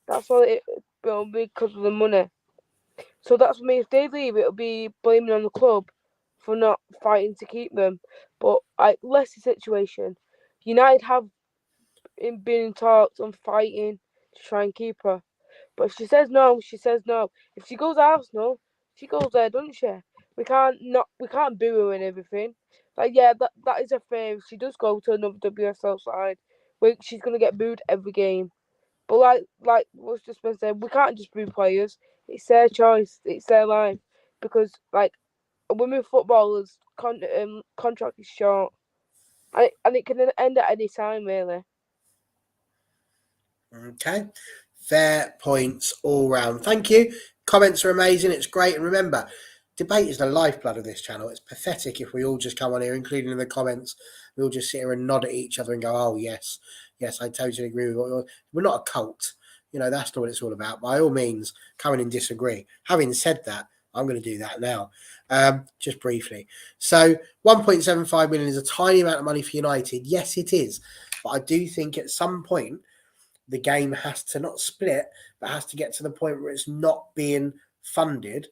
That's all it'll be because of the money. So that's for me. If they leave, it'll be blaming on the club for not fighting to keep them. But less the situation. United have been in talks on fighting to try and keep her. But if she says no, she says no. If she goes to Arsenal, she goes there, doesn't she? We can't boo her and everything. Like, yeah, that is a fair. If she does go to another WSL side, she's gonna get booed every game. But like what's just been said, we can't just boo players. It's their choice. It's their life. Because like a women footballer's contract is short, and it can end at any time, really. Okay. Fair points all round. Thank you. Comments are amazing. It's great. And remember, debate is the lifeblood of this channel. It's pathetic if we all just come on here, including in the comments, we all just sit here and nod at each other and go, "Oh, yes, I totally agree with what you're..." We're not a cult. You know, that's not what it's all about. By all means, come in and disagree. Having said that, I'm going to do that now, just briefly. So 1.75 million is a tiny amount of money for United. Yes, it is. But I do think at some point, the game has to not split, but has to get to the point where it's not being funded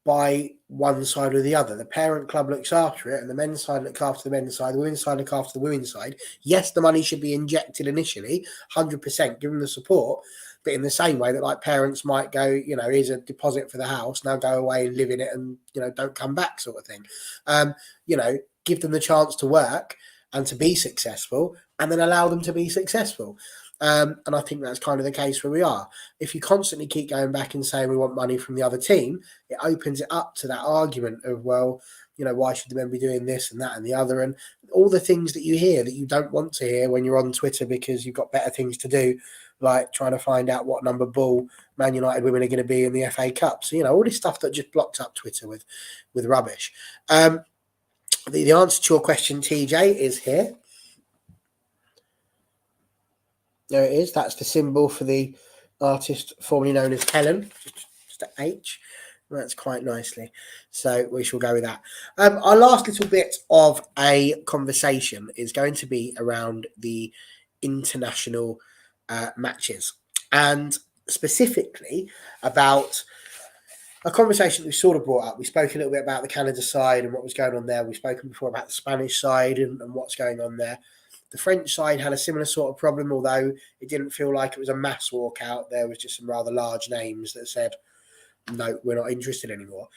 by one side or the other. The parent club looks after it, and the men's side looks after the men's side, the women's side look after the women's side. Yes, the money should be injected initially, 100%, give them the support, but in the same way that like parents might go, you know, here's a deposit for the house, now go away and live in it and, you know, don't come back sort of thing. You know, give them the chance to work and to be successful, and then allow them to be successful. And I think that's kind of the case where we are. If you constantly keep going back and saying we want money from the other team, it opens it up to that argument of, well, you know, why should the men be doing this and that and the other, and all the things that you hear that you don't want to hear when you're on Twitter because you've got better things to do, like trying to find out what number ball Man United women are going to be in the FA Cup. So, you know, all this stuff that just blocks up Twitter with rubbish. The answer to your question, TJ, is here. There it is. That's the symbol for the artist formerly known as Helen, just an H. That's quite nicely. So we shall go with that. Our last little bit of a conversation is going to be around the international matches, and specifically about a conversation we sort of brought up. We spoke a little bit about the Canada side and what was going on there. We've spoken before about the Spanish side and what's going on there. The French side had a similar sort of problem, although it didn't feel like it was a mass walkout. There was just some rather large names that said, no, we're not interested anymore.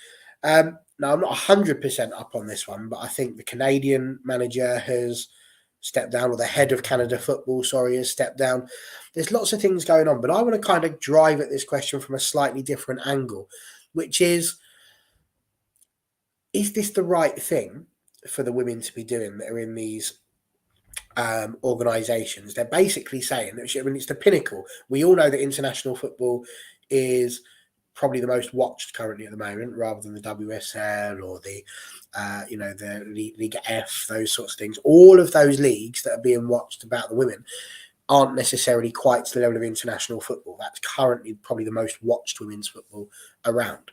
Now, I'm not 100% up on this one, but I think the Canadian manager has stepped down, or the head of Canada football, has stepped down. There's lots of things going on, but I want to kind of drive at this question from a slightly different angle, which is this the right thing for the women to be doing that are in these organisations? They're basically saying that, I mean, it's the pinnacle. We all know that international football is probably the most watched currently at the moment, rather than the WSL or the the Liga F, those sorts of things. All of those leagues that are being watched about the women aren't necessarily quite to the level of international football. That's currently probably the most watched women's football around.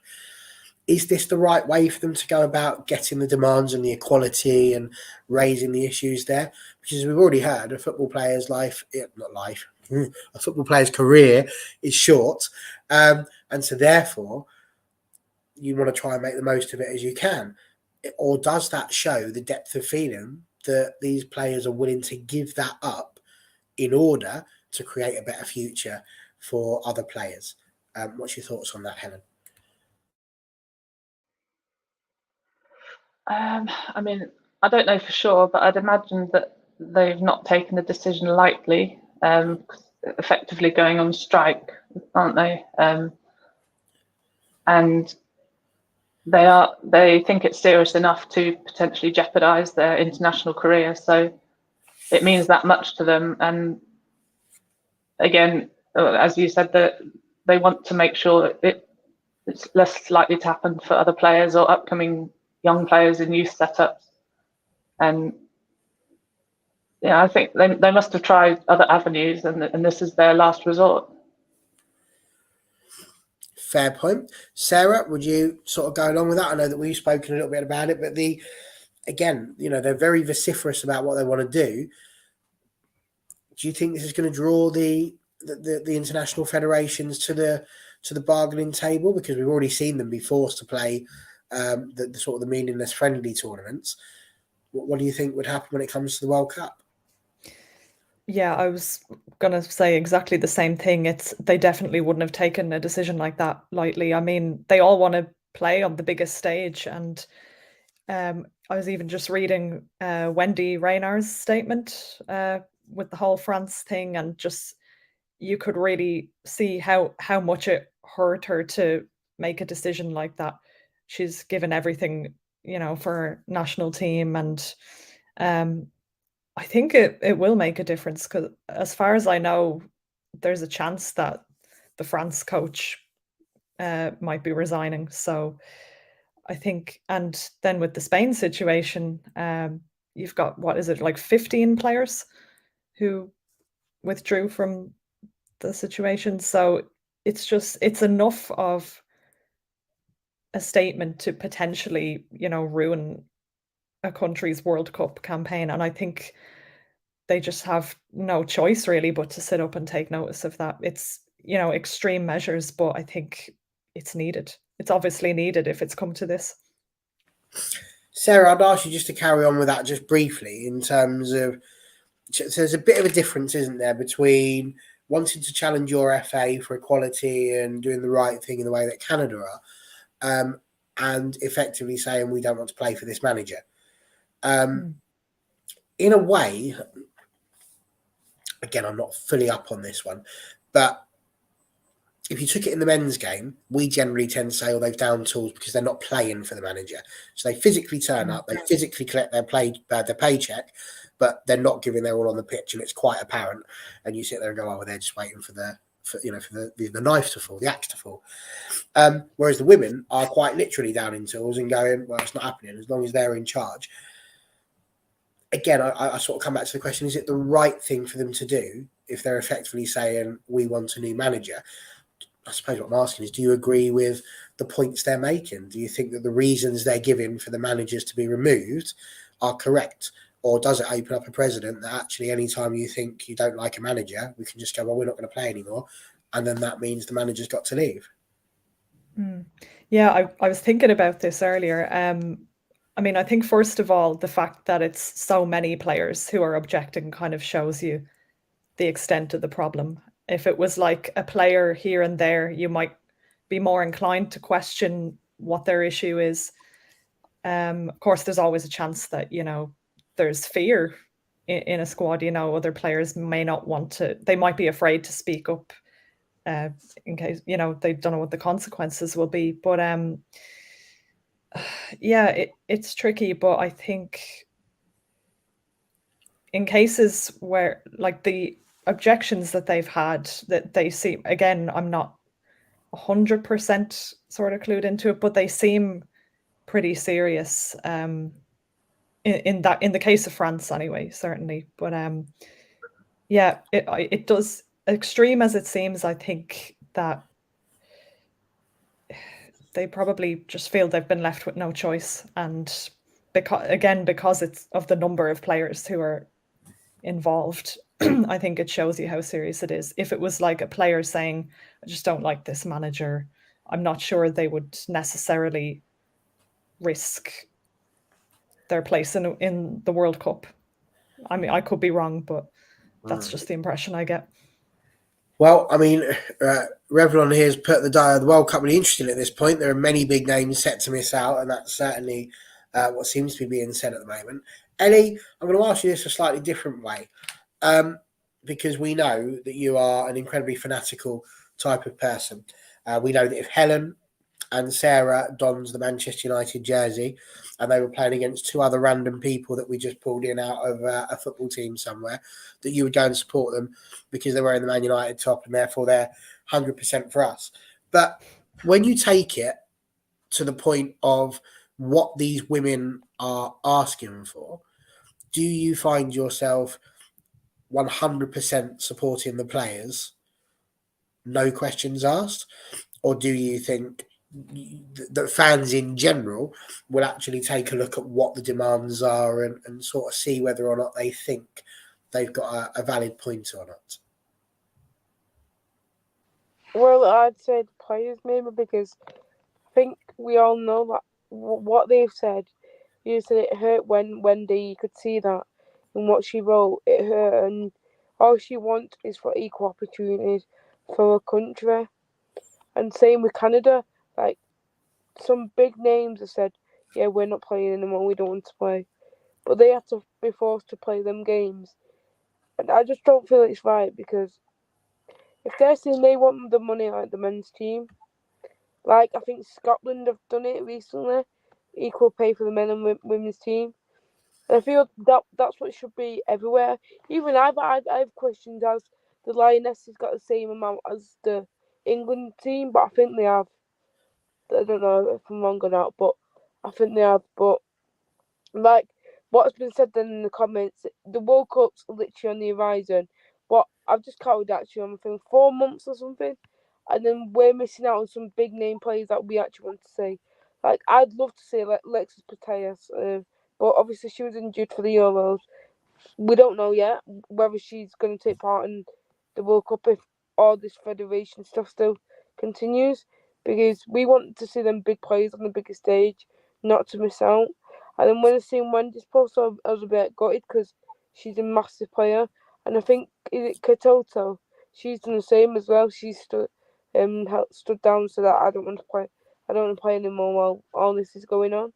Is this the right way for them to go about getting the demands and the equality and raising the issues there? Because we've already heard, a football player's a football player's career is short. And so therefore, you want to try and make the most of it as you can. or does that show the depth of feeling that these players are willing to give that up in order to create a better future for other players? What's your thoughts on that, Helen? I mean, I don't know for sure, but I'd imagine that they've not taken the decision lightly. Effectively going on strike, aren't they? And they think it's serious enough to potentially jeopardise their international career. So it means that much to them. And again, as you said, that they want to make sure it's less likely to happen for other players or upcoming young players in youth setups. And yeah, I think they must have tried other avenues, and this is their last resort. Fair point. Sarah, would you sort of go along with that? I know that we've spoken a little bit about it, but again, they're very vociferous about what they want to do. Do you think this is going to draw the international federations to the bargaining table? Because we've already seen them be forced to play the sort of the meaningless friendly tournaments. What do you think would happen when it comes to the World Cup? Yeah, I was going to say exactly the same thing. They definitely wouldn't have taken a decision like that lightly. I mean, they all want to play on the biggest stage. And I was even just reading Wendy Reynard's statement with the whole France thing, and just you could really see how much it hurt her to make a decision like that. She's given everything, for her national team, and I think it will make a difference, because as far as I know, there's a chance that the France coach might be resigning. So I think, and then with the Spain situation, you've got, what is it, like 15 players who withdrew from the situation. So it's enough of a statement to potentially, ruin a country's World Cup campaign. And I think they just have no choice really but to sit up and take notice of that. It's, extreme measures, but I think it's needed. It's obviously needed if it's come to this. Sarah, I'd ask you just to carry on with that just briefly in terms of, so there's a bit of a difference, isn't there, between wanting to challenge your FA for equality and doing the right thing in the way that Canada are, and effectively saying we don't want to play for this manager. In a way, again, I'm not fully up on this one, but if you took it in the men's game, we generally tend to say, oh, they've down tools because they're not playing for the manager. So they physically turn up, they physically collect their paycheck, but they're not giving their all on the pitch, and it's quite apparent. And you sit there and go, oh, they're just waiting for the knife to fall, the axe to fall. Whereas the women are quite literally down in tools and going, well, it's not happening as long as they're in charge. Again, I sort of come back to the question, is it the right thing for them to do if they're effectively saying, we want a new manager? I suppose what I'm asking is, do you agree with the points they're making? Do you think that the reasons they're giving for the managers to be removed are correct? Or does it open up a precedent that actually anytime you think you don't like a manager, we can just go, well, we're not going to play anymore. And then that means the manager's got to leave. Yeah, I was thinking about this earlier. I mean, I think first of all, the fact that it's so many players who are objecting kind of shows you the extent of the problem. If it was like a player here and there, you might be more inclined to question what their issue is. Of course, there's always a chance that, there's fear in a squad, other players may not want to, they might be afraid to speak up in case, they don't know what the consequences will be. But yeah, it's tricky, but I think in cases where, like, the objections that they've had, that they seem, again, I'm not 100% sort of clued into it, but they seem pretty serious in the case of France anyway, certainly. But yeah, it does, extreme as it seems, I think that they probably just feel they've been left with no choice. And because it's of the number of players who are involved, I think it shows you how serious it is. If it was like a player saying, I just don't like this manager, I'm not sure they would necessarily risk their place in the World Cup. I mean, I could be wrong, but that's just the impression I get. Well, I mean, Revlon here has put the World Cup really interesting at this point. There are many big names set to miss out, and that's certainly what seems to be being said at the moment. Ellie, I'm going to ask you this a slightly different way, because we know that you are an incredibly fanatical type of person. We know that if Helen and Sarah dons the Manchester United jersey and they were playing against two other random people that we just pulled in out of a football team somewhere, that you would go and support them because they're wearing the Man United top and therefore they're 100% for us. But when you take it to the point of what these women are asking for, do you find yourself 100% supporting the players, no questions asked? Or do you think that fans in general will actually take a look at what the demands are and sort of see whether or not they think they've got a valid point or not? Well, I'd say the players maybe, because I think we all know that what they've said. You said it hurt when Wendy could see that in what she wrote. It hurt, and all she wants is for equal opportunities for her country. And same with Canada. Like, some big names have said, yeah, we're not playing anymore, we don't want to play. But they have to be forced to play them games. And I just don't feel it's right, because if they're saying they want the money like the men's team, like I think Scotland have done it recently, equal pay for the men and women's team. And I feel that's what it should be everywhere. Even I've questioned as the Lionesses got the same amount as the England team, but I think they have. I don't know if I'm wrong or not, but I think they have. But like what's been said then in the comments, the World Cup's literally on the horizon. But I've just counted actually on, I think, 4 months or something, and then we're missing out on some big name players that we actually want to see. Like, I'd love to see like Alexis Putellas, but obviously she was injured for the Euros. We don't know yet whether she's going to take part in the World Cup if all this federation stuff still continues, because we want to see them big players on the biggest stage, not to miss out. And then when I seen Wendy's post, I was a bit gutted because she's a massive player, and I think is it Katoto, she's done the same as well. She stood down and said that I don't want to play anymore while all this is going on.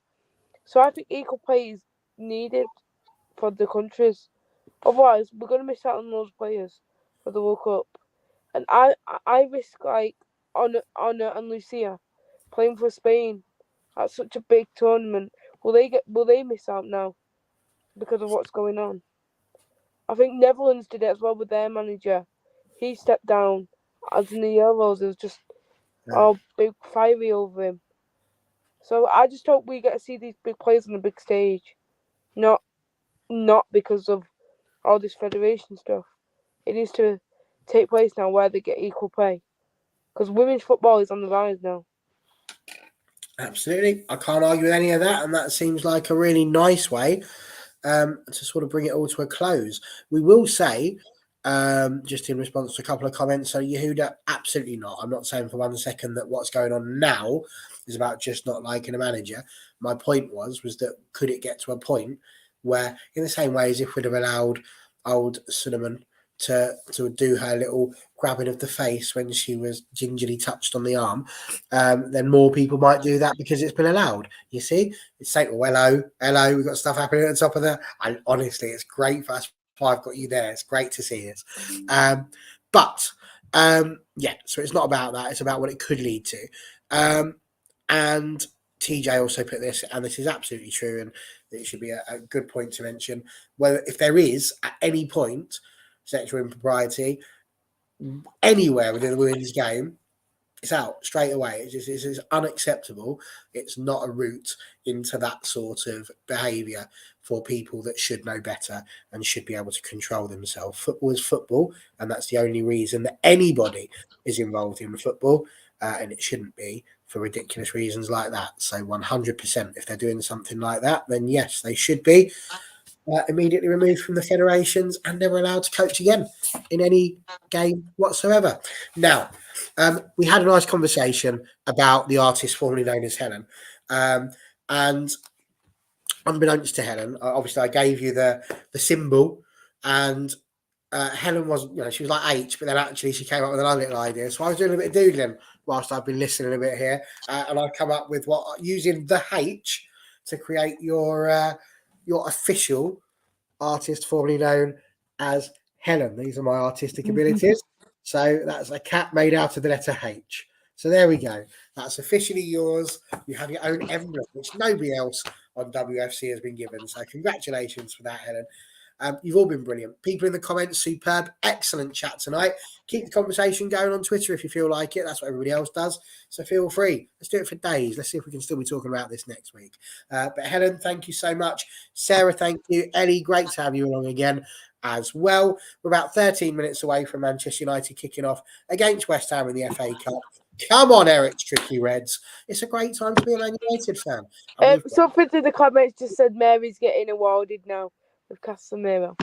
So I think equal play is needed for the countries. Otherwise, we're going to miss out on those players for the World Cup. And I risk like Honor and Lucia playing for Spain at such a big tournament. Will they miss out now because of what's going on? I think Netherlands did it as well with their manager. He stepped down, as in the Euros. It was just all big fiery over him. So I just hope we get to see these big players on the big stage, not because of all this federation stuff. It needs to take place now where they get equal pay, because women's football is on the rise now. Absolutely. I can't argue with any of that, and that seems like a really nice way to sort of bring it all to a close. We will say, just in response to a couple of comments, so Yehuda, absolutely not. I'm not saying for 1 second that what's going on now is about just not liking a manager. My point was that could it get to a point where, in the same way as if we'd have allowed old Cinnamon to do her little grabbing of the face when she was gingerly touched on the arm, then more people might do that because it's been allowed. You see, it's like, well, hello, we've got stuff happening at the top of there. And honestly, it's great for us. I've got you there. It's great to see it. Yeah, so it's not about that. It's about what it could lead to. And TJ also put this, and this is absolutely true, and it should be a good point to mention, whether if there is at any point sexual impropriety anywhere within the women's game, it's out straight away. It's unacceptable. It's not a route into that sort of behaviour for people that should know better and should be able to control themselves. Football is football, and that's the only reason that anybody is involved in football, and it shouldn't be for ridiculous reasons like that. So 100%, if they're doing something like that, then yes, they should be immediately removed from the federations and never allowed to coach again in any game whatsoever. Now, we had a nice conversation about the artist formerly known as Helen, and unbeknownst to Helen, obviously I gave you the symbol, and Helen was, she was like H, but then actually she came up with another little idea. So I was doing a bit of doodling whilst I've been listening a bit here, and I've come up with using the H to create your official artist formerly known as Helen. These are my artistic abilities. So that's a cat made out of the letter H. So there we go. That's officially yours. You have your own emblem, which nobody else on WFC has been given. So congratulations for that, Helen. You've all been brilliant. People in the comments, superb. Excellent chat tonight. Keep the conversation going on Twitter if you feel like it. That's what everybody else does. So feel free. Let's do it for days. Let's see if we can still be talking about this next week. But Helen, thank you so much. Sarah, thank you. Ellie, great to have you along again as well. We're about 13 minutes away from Manchester United kicking off against West Ham in the FA Cup. Come on, Eric Tricky Reds. It's a great time to be a Man United fan. Something in the comments just said Mary's getting awarded now with Casemiro.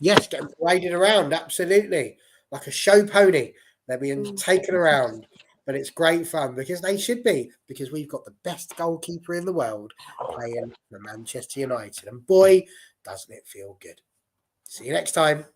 Yes, getting paraded around, absolutely. Like a show pony. They're being taken around. But it's great fun because they should be, because we've got the best goalkeeper in the world playing for Manchester United. And boy, doesn't it feel good. See you next time.